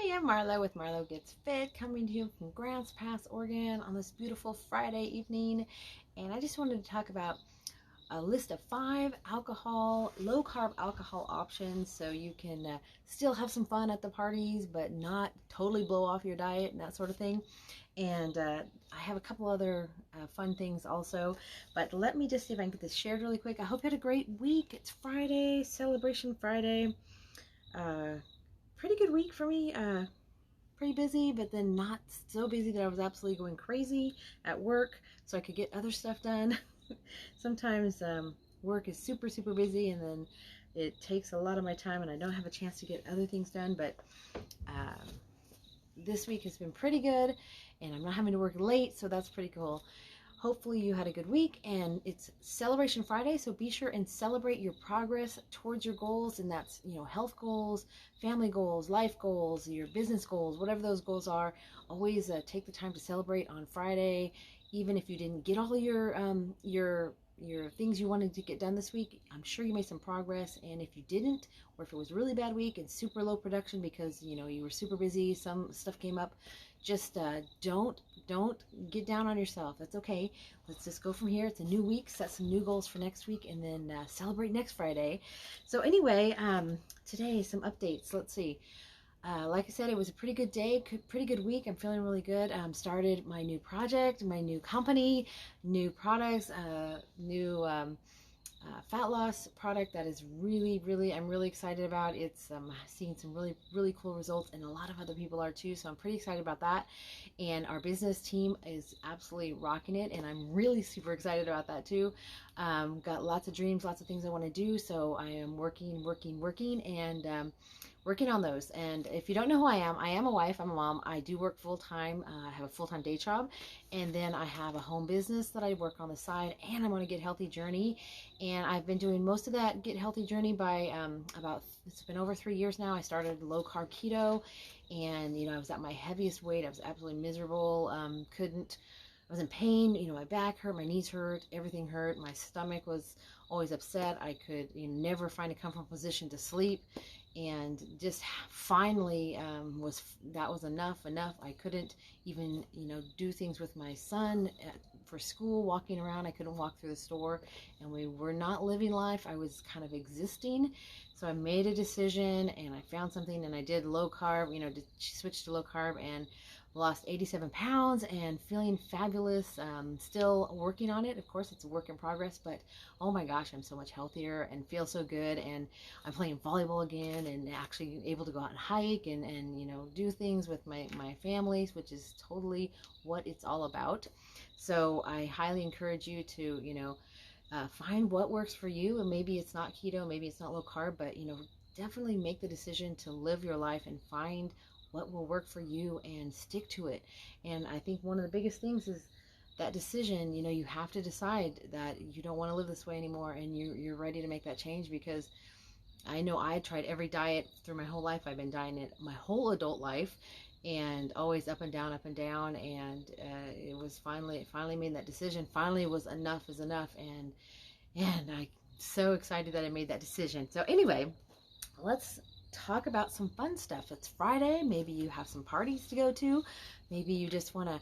Hi, I'm Marlo with Marlo Gets Fit, coming to you from Grants Pass, Oregon on this beautiful Friday evening. And I just wanted to talk about a list of 5 low carb alcohol options so you can still have some fun at the parties, but not totally blow off your diet and that sort of thing. And I have a couple other fun things also, but let me just see if I can get this shared really quick. I hope you had a great week. It's Friday, Celebration Friday. Uh, Pretty good week for me. Pretty busy, but then not so busy that I was absolutely going crazy at work so I could get other stuff done. Sometimes work is super, super busy, and then it takes a lot of my time and I don't have a chance to get other things done, but this week has been pretty good and I'm not having to work late, so that's pretty cool. Hopefully you had a good week, and it's Celebration Friday, so be sure and celebrate your progress towards your goals, and that's, health goals, family goals, life goals, your business goals, whatever those goals are. Always take the time to celebrate on Friday, even if you didn't get all your things you wanted to get done this week. I'm sure you made some progress, and if you didn't, or if it was a really bad week and super low production because you were super busy, some stuff came up, just don't get down on yourself. That's okay. Let's just go from here. It's a new week. Set some new goals for next week, and then celebrate next Friday. So anyway, today some updates. Let's see. Like I said, it was a pretty good day, pretty good week. I'm feeling really good. Started my new project, my new company, new products, new fat loss product that is I'm really excited about. It's seeing some really cool results, and a lot of other people are too, so I'm pretty excited about that. And our business team is absolutely rocking it, and I'm really super excited about that too. Got lots of dreams, lots of things I want to do, so I am working, and working on those. And if you don't know who I am a wife, I'm a mom. I do work full-time. I have a full-time day job, and then I have a home business that I work on the side, and I'm on a Get Healthy journey. And I've been doing most of that Get Healthy journey by it's been over 3 years now. I started low carb keto, and I was at my heaviest weight. I was absolutely miserable. I was in pain. My back hurt, my knees hurt, everything hurt. My stomach was always upset. I could never find a comfortable position to sleep, and just finally that was enough. I couldn't even do things with my son for school, walking around. I couldn't walk through the store, and we were not living life. I was kind of existing. So I made a decision, and I found something, and I did low carb, to switch to low carb, and lost 87 pounds and feeling fabulous. Still working on it. Of course, it's a work in progress, but oh my gosh, I'm so much healthier and feel so good. And I'm playing volleyball again, and actually able to go out and hike and do things with my families, which is totally what it's all about. So I highly encourage you to, find what works for you. And maybe it's not keto, maybe it's not low carb, but, definitely make the decision to live your life and find what will work for you and stick to it. And I think one of the biggest things is that decision. You have to decide that you don't want to live this way anymore, and you're ready to make that change, because I know I tried every diet through my whole life. I've been dieting it my whole adult life, and always up and down, and it was finally made that decision. Finally was enough is enough, and I'm so excited that I made that decision. So anyway, let's talk about some fun stuff. It's Friday. Maybe you have some parties to go to. Maybe you just want to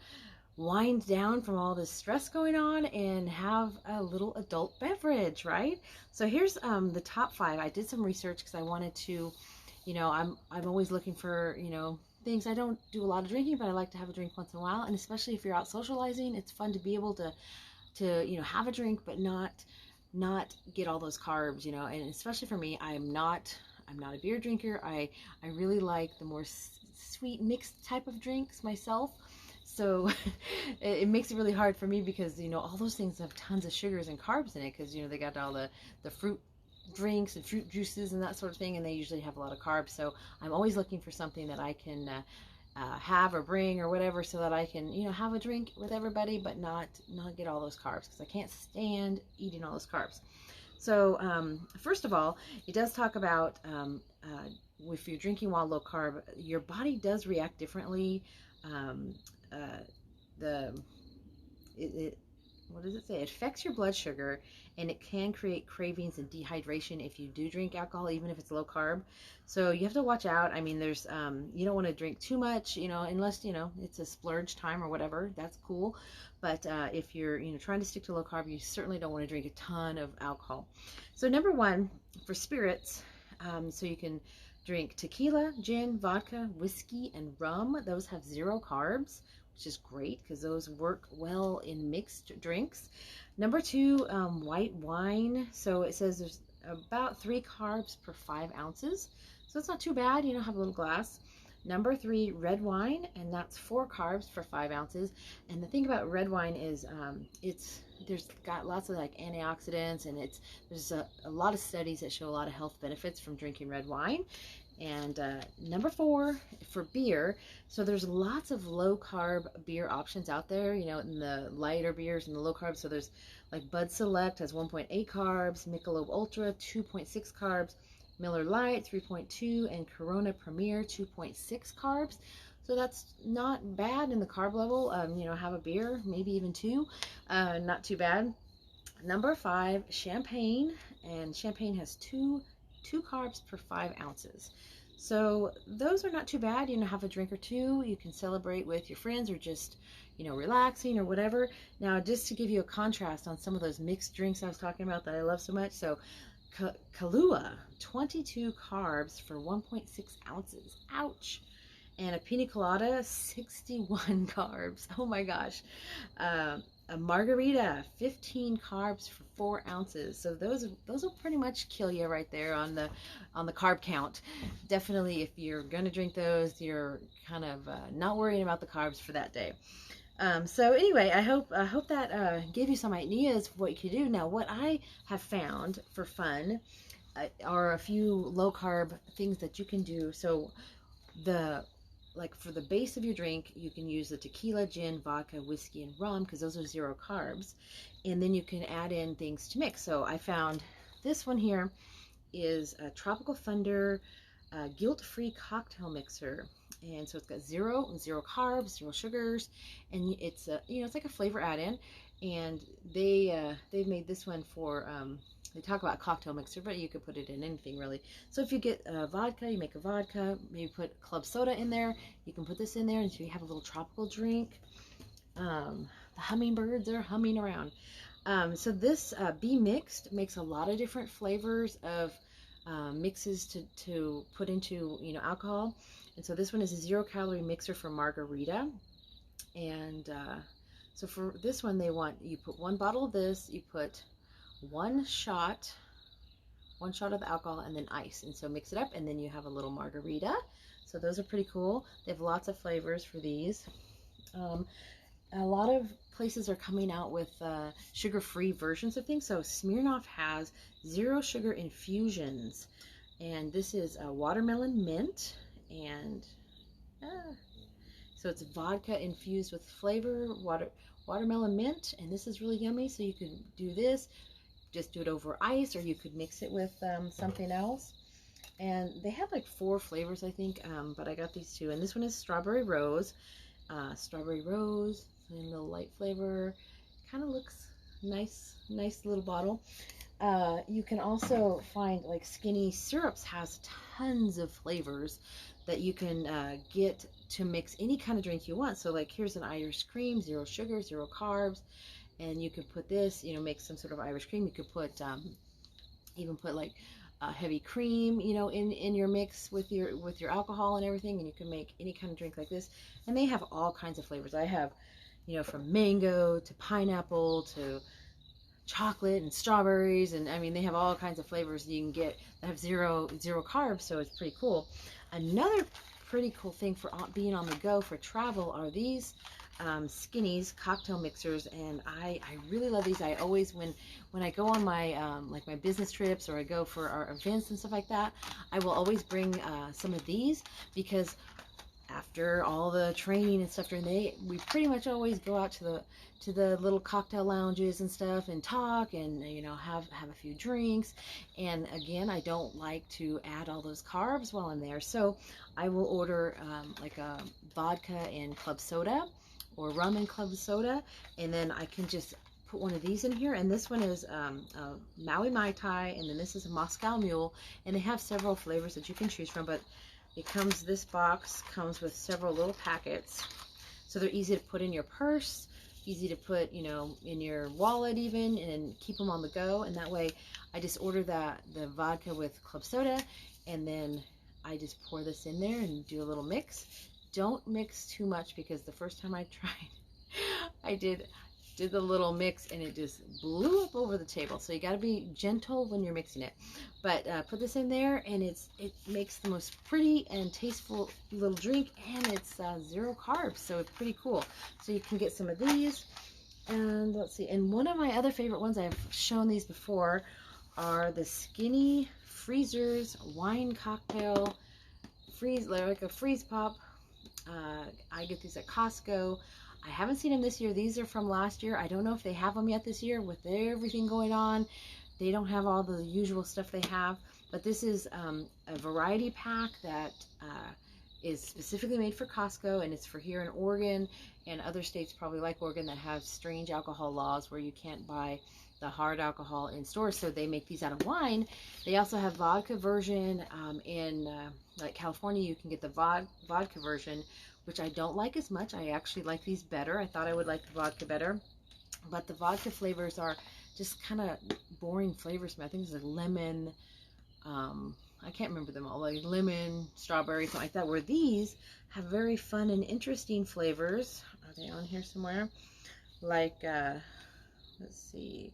wind down from all this stress going on and have a little adult beverage, right? So here's the top 5. I did some research because I wanted to, I'm always looking for, things. I don't do a lot of drinking, but I like to have a drink once in a while. And especially if you're out socializing, it's fun to be able to have a drink, but not get all those carbs, and especially for me, I'm not a beer drinker. I really like the more sweet mixed type of drinks myself. So it makes it really hard for me because, all those things have tons of sugars and carbs in it because, they got all the fruit drinks and fruit juices and that sort of thing, and they usually have a lot of carbs. So I'm always looking for something that I can have or bring or whatever, so that I can, have a drink with everybody, but not get all those carbs, because I can't stand eating all those carbs. So first of all, it does talk about if you're drinking while low carb, your body does react differently. what does it say? It affects your blood sugar, and it can create cravings and dehydration if you do drink alcohol, even if it's low carb. So you have to watch out. I mean, there's you don't want to drink too much, unless it's a splurge time or whatever. That's cool. But if you're trying to stick to low carb, you certainly don't want to drink a ton of alcohol. So number one for spirits, so you can drink tequila, gin, vodka, whiskey, and rum. Those have 0 carbs, which is great because those work well in mixed drinks. Number 2, white wine. So it says there's about 3 carbs per 5 ounces. So it's not too bad, have a little glass. Number 3, red wine, and that's 4 carbs for 5 ounces. And the thing about red wine is there's got lots of like antioxidants, and there's a lot of studies that show a lot of health benefits from drinking red wine. And number 4 for beer. So there's lots of low carb beer options out there, in the lighter beers and the low carbs. So there's like Bud Select has 1.8 carbs, Michelob Ultra 2.6 carbs, Miller Lite 3.2, and Corona Premier 2.6 carbs. So that's not bad in the carb level. Have a beer, maybe even 2, not too bad. Number 5, champagne, and champagne has two carbs per 5 ounces. So those are not too bad. Have a drink or 2. You can celebrate with your friends or just, relaxing or whatever. Now, just to give you a contrast on some of those mixed drinks I was talking about that I love so much. So Kahlua, 22 carbs for 1.6 ounces. Ouch. And a pina colada, 61 carbs. Oh my gosh. A margarita, 15 carbs for 4 ounces. So those will pretty much kill you right there on the carb count. Definitely, if you're gonna drink those, you're kind of not worrying about the carbs for that day. So anyway, I hope that gave you some ideas of what you could do. Now, what I have found for fun are a few low carb things that you can do. So for the base of your drink, you can use the tequila, gin, vodka, whiskey, and rum, because those are 0 carbs. And then you can add in things to mix. So I found this one here is a Tropical Thunder guilt-free cocktail mixer. And so it's got zero carbs, 0 sugars, and it's it's like a flavor add-in. And they've made this one for they talk about cocktail mixer, but you could put it in anything really. So if you get vodka, you make a vodka, maybe put club soda in there. You can put this in there, and so you have a little tropical drink. The hummingbirds are humming around. So this Be Mixed makes a lot of different flavors of mixes to put into alcohol. And so this one is a 0-calorie mixer for margarita. And so for this one, you put 1 bottle of this, you put 1 shot of the alcohol, and then ice. And so mix it up, and then you have a little margarita. So those are pretty cool. They have lots of flavors for these. A lot of places are coming out with sugar-free versions of things. So Smirnoff has 0 sugar infusions, and this is a watermelon mint, and so it's vodka infused with flavor, watermelon mint, and this is really yummy. So you could do this, just do it over ice, or you could mix it with something else. And they have like 4 flavors, I think, but I got these 2, and this one is strawberry rose. Strawberry rose, a little light flavor, kind of looks nice little bottle. You can also find like Skinny Syrups has tons of flavors that you can get to mix any kind of drink you want. So like here's an Irish cream, 0 sugar, 0 carbs, and you could put this, make some sort of Irish cream. You could put even put like heavy cream, in your mix with your alcohol and everything, and you can make any kind of drink like this. And they have all kinds of flavors. I have, from mango to pineapple to chocolate and strawberries, and I mean they have all kinds of flavors you can get that have zero carbs, so it's pretty cool. Another pretty cool thing for being on the go for travel are these Skinny's cocktail mixers, and I really love these. I always, when I go on my like my business trips, or I go for our events and stuff like that, I will always bring some of these, because after all the training and stuff during the day, we pretty much always go out to the little cocktail lounges and stuff and talk and have a few drinks. And again, I don't like to add all those carbs while I'm there, so I will order like a vodka and club soda or rum and club soda, and then I can just put one of these in here, and this one is a Maui Mai Tai, and then this is a Moscow Mule, and they have several flavors that you can choose from, but it comes, this box comes with several little packets, so they're easy to put in your purse, easy to put, you know, in your wallet even, and keep them on the go. And that way I just order the vodka with club soda, and then I just pour this in there and do a little mix. Don't mix too much, because the first time I tried, I did the little mix and it just blew up over the table. So you got to be gentle when you're mixing it. But put this in there, and it makes the most pretty and tasteful little drink, and it's 0 carbs, so it's pretty cool. So you can get some of these. And let's see, and one of my other favorite ones, I've shown these before, are the Skinny Freezers wine cocktail freeze, like a freeze pop. I get these at Costco. I haven't seen them this year. These are from last year. I don't know if they have them yet this year with everything going on. They don't have all the usual stuff they have, but this is a variety pack that is specifically made for Costco, and it's for here in Oregon and other states probably like Oregon that have strange alcohol laws where you can't buy the hard alcohol in stores, so they make these out of wine. They also have vodka version. In like California, you can get the vodka version, which I don't like as much. I actually like these better. I thought I would like the vodka better, but the vodka flavors are just kind of boring flavors. I think it's like lemon, I can't remember them all, like lemon, strawberry, something like that, where these have very fun and interesting flavors. Are they on here somewhere? Like, let's see,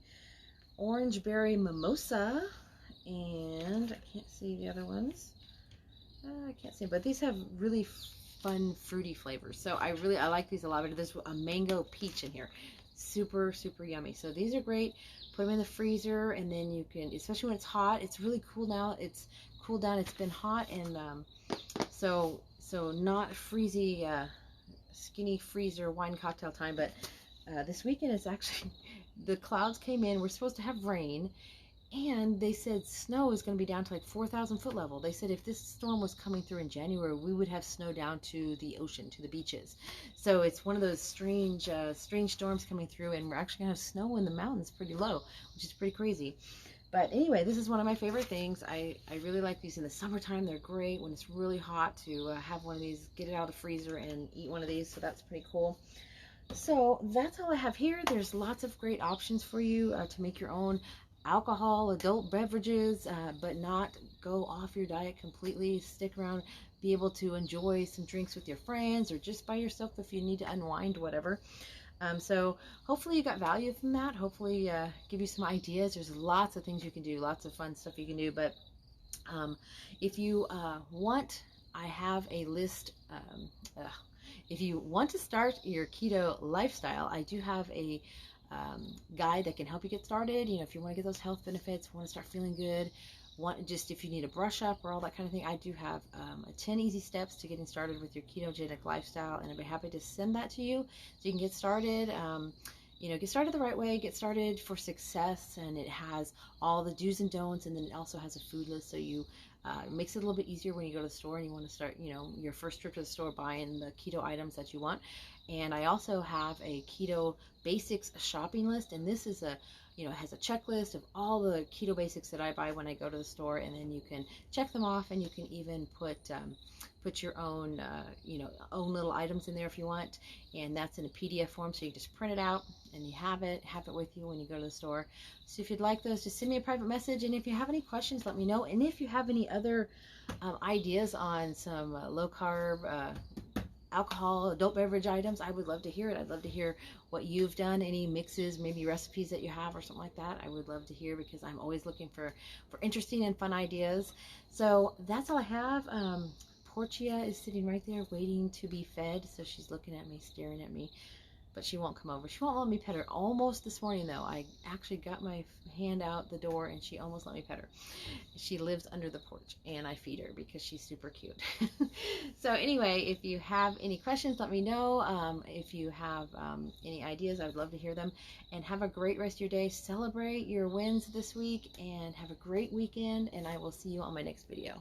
orange berry mimosa, and I can't see the other ones. I can't see, but these have really fun fruity flavors. So I like these a lot better. There's a mango peach in here. Super, super yummy. So these are great. Put them in the freezer, and then you can, especially when it's hot, it's really cool now. It's cooled down. It's been hot, and so not freezy, skinny freezer wine cocktail time, but this weekend is actually, the clouds came in. We're supposed to have rain, and they said snow is going to be down to like 4,000 foot level. They said if this storm was coming through in January, we would have snow down to the ocean, to the beaches. So it's one of those strange storms coming through, and we're actually going to have snow in the mountains pretty low, which is pretty crazy. But anyway, this is one of my favorite things. I really like these in the summertime. They're great when it's really hot to have one of these, get it out of the freezer and eat one of these. So that's pretty cool. So that's all I have here. There's lots of great options for you to make your own alcohol, adult beverages, but not go off your diet completely. Stick around, be able to enjoy some drinks with your friends or just by yourself if you need to unwind, whatever. So hopefully you got value from that. Hopefully give you some ideas. There's lots of things you can do, lots of fun stuff you can do. But if you want, I have a list. If you want to start your keto lifestyle, I do have a guide that can help you get started. You know, if you want to get those health benefits, want to start feeling good, just if you need a brush up or all that kind of thing, I do have 10 easy steps to getting started with your ketogenic lifestyle, and I'd be happy to send that to you so you can get started. You know, get started the right way, get started for success, and it has all the do's and don'ts, and then it also has a food list, so you it makes it a little bit easier when you go to the store and you want to start, you know, your first trip to the store buying the keto items that you want. And I also have a keto basics shopping list, and this is it has a checklist of all the keto basics that I buy when I go to the store, and then you can check them off, and you can even put your own own little items in there if you want, and that's in a PDF form, so you just print it out and you have it with you when you go to the store. So if you'd like those, just send me a private message, and if you have any questions, let me know. And if you have any other ideas on some low carb alcohol, adult beverage items, I would love to hear it. I'd love to hear what you've done, any mixes, maybe recipes that you have or something like that. I would love to hear, because I'm always looking for interesting and fun ideas. So that's all I have. Portia is sitting right there waiting to be fed, so she's looking at me, staring at me, but she won't come over. She won't let me pet her. Almost this morning though, I actually got my hand out the door and she almost let me pet her. She lives under the porch, and I feed her because she's super cute. So anyway, if you have any questions, let me know. If you have any ideas, I would love to hear them. And have a great rest of your day. Celebrate your wins this week, and have a great weekend, and I will see you on my next video.